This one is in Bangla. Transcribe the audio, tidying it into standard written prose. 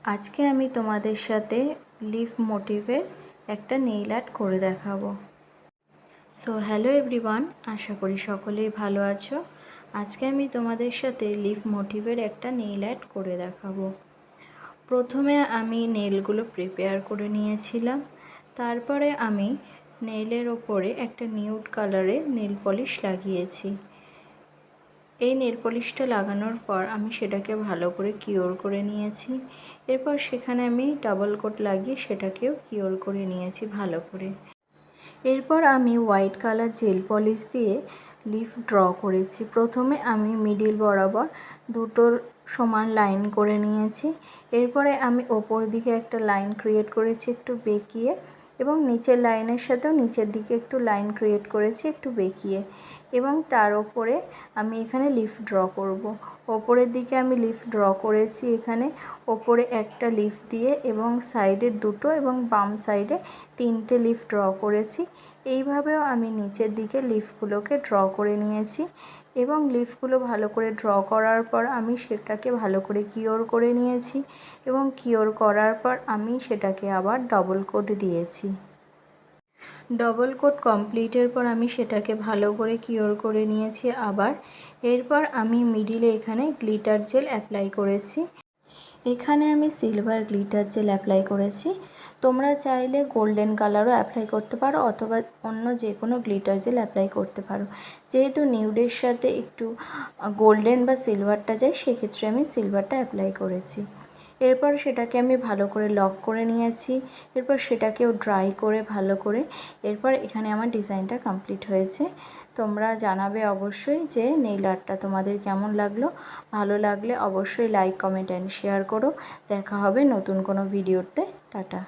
আজকে আমি তোমাদের সাথে লিফ মোটিভের একটা নেইল আর্ট করে দেখাবো। সো হ্যালো এভরিওয়ান, আশা করি সকলেই ভালো আছো। আজকে আমি তোমাদের সাথে লিফ মোটিভের একটা নেইল আর্ট করে দেখাবো। প্রথমে আমি নেইলগুলো প্রিপেয়ার করে নিয়েছিলাম। তারপরে আমি নেইলের ওপরে একটা নিউড কালারে নেল পলিশ লাগিয়েছি। এই নেল পলিশটা লাগানোর পর আমি সেটাকে ভালো করে কিওর করে নিয়েছি। এরপর সেখানে আমি ডাবল কোট লাগিয়ে সেটাকেও কিওর করে নিয়েছি ভালো করে। এরপর আমি হোয়াইট কালার জেল পলিশ দিয়ে লিফ ড্র করেছি। প্রথমে আমি মিডিল বরাবর দুটোর সমান লাইন করে নিয়েছি। এরপরে আমি ওপর দিকে একটা লাইন ক্রিয়েট করেছি একটু বেঁকিয়ে, এবং নিচের লাইনের সাথেও নিচের দিকে একটু লাইন ক্রিয়েট করেছি একটু বেঁকিয়ে, এবং তার ওপরে আমি এখানে লিফ ড্র করব। ওপরের দিকে আমি লিফ ড্র করেছি এখানে ওপরে একটা লিফ দিয়ে, এবং সাইডে দুটো এবং বাম সাইডে তিনটে লিফ ড্র করেছি। এইভাবেও আমি নিচের দিকে লিফগুলোকে ড্র করে নিয়েছি, এবং লিফগুলো ভালো করে ড্র করার পর আমি সেটাকে ভালো করে কিওর করে নিয়েছি, এবং কিওর করার পর আমি সেটাকে আবার ডবল কোট দিয়েছি। ডবল কোট কমপ্লিটের পর আমি সেটাকে ভালো করে কিওর করে নিয়েছি আবার। এরপর আমি মিডিলে এখানে গ্লিটার জেল অ্যাপ্লাই করেছি। এখানে আমি সিলভার গ্লিটার জেল অ্যাপ্লাই করেছি। তোমরা চাইলে গোল্ডেন কালারও অ্যাপ্লাই করতে পারো, অথবা অন্য যে কোনো গ্লিটার জেল অ্যাপ্লাই করতে পারো। যেহেতু নিউডের সাথে একটু গোল্ডেন বা সিলভারটা যায়, সেক্ষেত্রে আমি সিলভারটা অ্যাপ্লাই করেছি। এরপর সেটাকে আমি ভালো করে লক করে নিয়েছি। এরপর সেটাকেও ড্রাই করে ভালো করে, এরপর এখানে আমার ডিজাইনটা কমপ্লিট হয়েছে। তোমরা জানাবে অবশ্যই যে নেইল আর্টটা তোমাদের কেমন লাগলো। ভালো লাগলে অবশ্যই লাইক, কমেন্ট অ্যান্ড শেয়ার করো। দেখা হবে নতুন কোনো ভিডিওতে। টাটা।